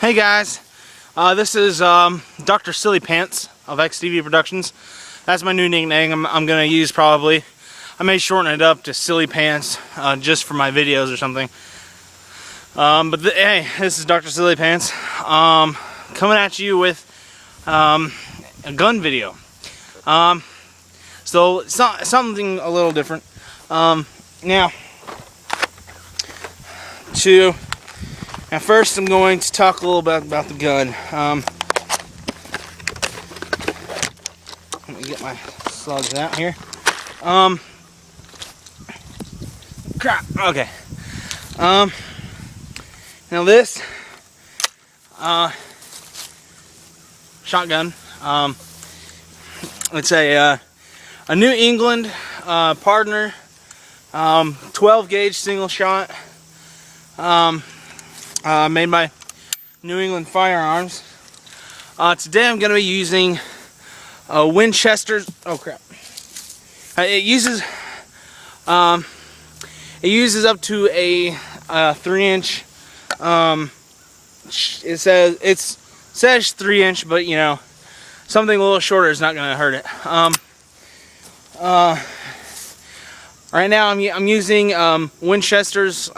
Hey guys, this is Dr. Silly Pants of XTV Productions. That's my new nickname I'm going to use probably. I may shorten it up to Silly Pants just for my videos or something. Hey, this is Dr. Silly Pants coming at you with a gun video. So it's something a little different. Now, first I'm going to talk a little bit about the gun. Let me get my slugs out here. Crap. Okay. Now this shotgun. It's a New England partner 12 gauge single shot. Made by New England Firearms. Today I'm going to be using Winchester's. Oh crap! It uses up to a 3-inch. It says 3-inch, but you know, something a little shorter is not going to hurt it. Right now I'm using Winchester's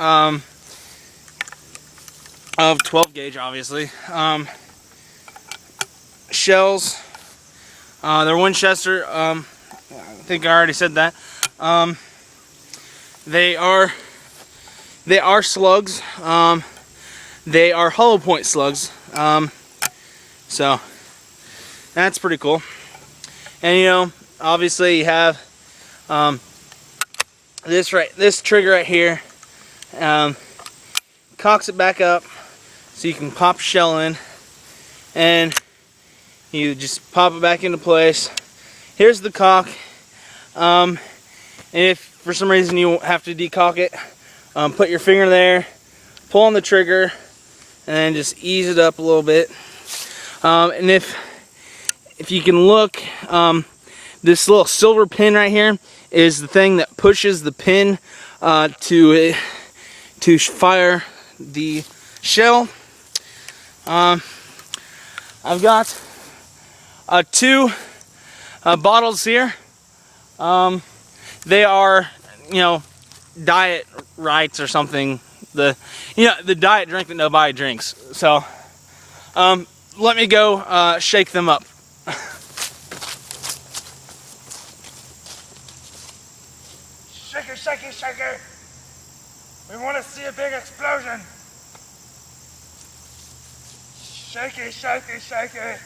of 12 gauge, obviously. Shells. They're Winchester. I think I already said that. They are slugs. They are hollow point slugs. So that's pretty cool. And you know, obviously you have this trigger right here. Cocks it back up so you can pop a shell in, and you just pop it back into place. Here's the cock. And if for some reason you have to decock it, put your finger there, pull on the trigger, and then just ease it up a little bit. And if you can look, this little silver pin right here is the thing that pushes the pin to fire the shell. I've got 2 bottles here. They are, you know, diet rights or something. The diet drink that nobody drinks. So let me go shake them up. Shake it, shake it, shake it. We want to see a big explosion. Shake it, shake it, shake it.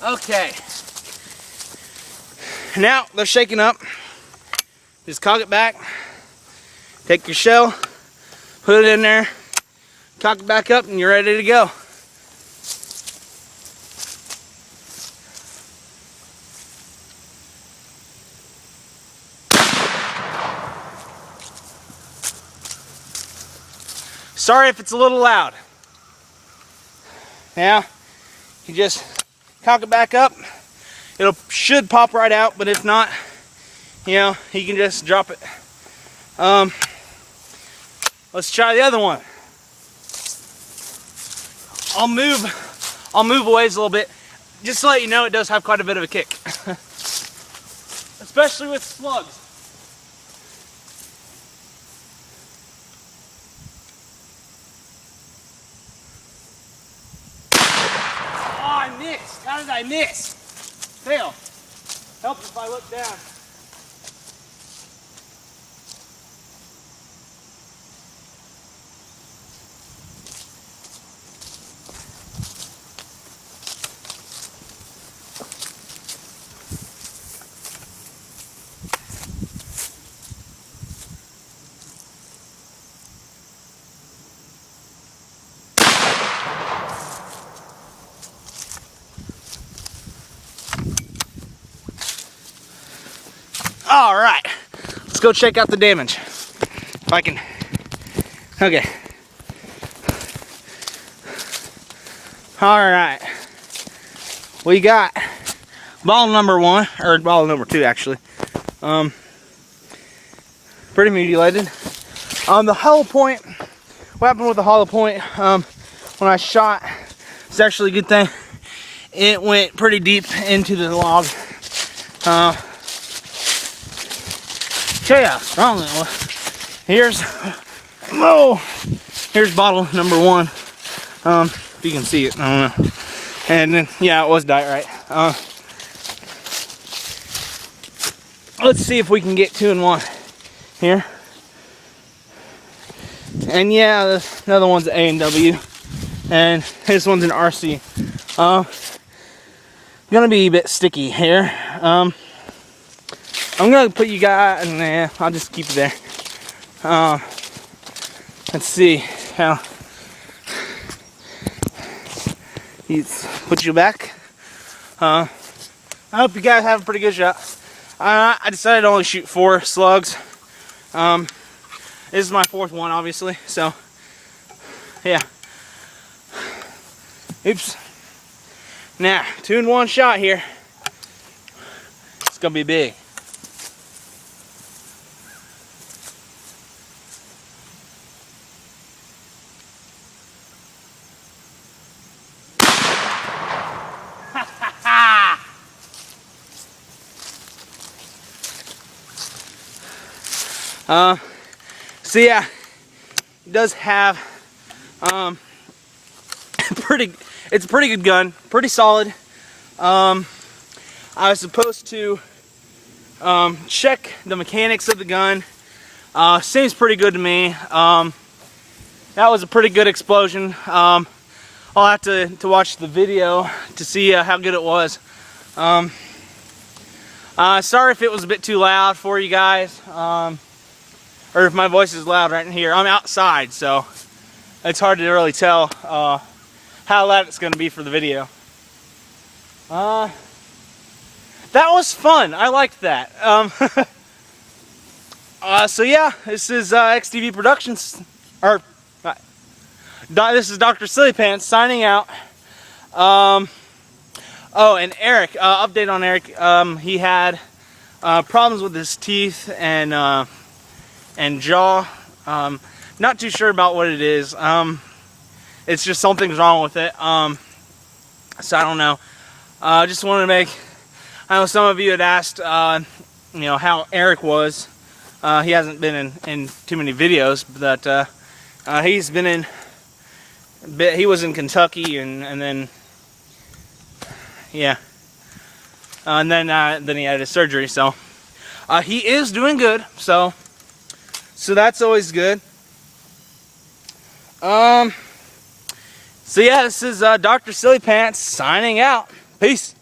Okay. Now they're shaking up. Just cock it back. Take your shell, put it in there, cock it back up, and you're ready to go. Sorry if it's a little loud. Now, you just cock it back up. Should pop right out, but if not, you know, you can just drop it. Let's try the other one. I'll move a ways a little bit, just to let you know it does have quite a bit of a kick, especially with slugs. I missed. How did I miss? Fail. Help if I look down. All right, let's go check out the damage. If I can, okay. All right, we got bottle number 1, or bottle number 2 actually. pretty mutilated. The hollow point, what happened with the hollow point, when I shot, it's actually a good thing. It went pretty deep into the log. Check out how strong that was. Here's bottle number 1. If you can see it, I don't know. And then, yeah, it was diorite. Let's see if we can get 2 in 1 here. And yeah, the other one's A and W, and this one's an RC. Gonna be a bit sticky here. I'm gonna put you guys, nah, I'll just keep it there. Let's see how he's put you back. I hope you guys have a pretty good shot. I decided to only shoot 4 slugs. This is my 4th one, obviously, so yeah. Oops. Now, 2 in 1 shot here. It's gonna be big. So yeah, it does have it's a pretty good gun, pretty solid. I was supposed to check the mechanics of the gun. Seems pretty good to me. That was a pretty good explosion. I'll have to watch the video to see how good it was. Sorry if it was a bit too loud for you guys. Or if my voice is loud right in here. I'm outside, so it's hard to really tell how loud it's going to be for the video. That was fun. I liked that. So yeah, this is XTV Productions, or this is Dr. Silly Pants signing out. Oh, and Eric, update on Eric. He had problems with his teeth and jaw. Not too sure about what it is. It's just something's wrong with it. So I don't know. Just wanted to make, I know some of you had asked, you know, how Eric was. He hasn't been in too many videos, but he's been in, he was in Kentucky, and then, yeah. And then he had his surgery, so he is doing good, so that's always good. So yeah, this is Dr. Silly Pants signing out. Peace.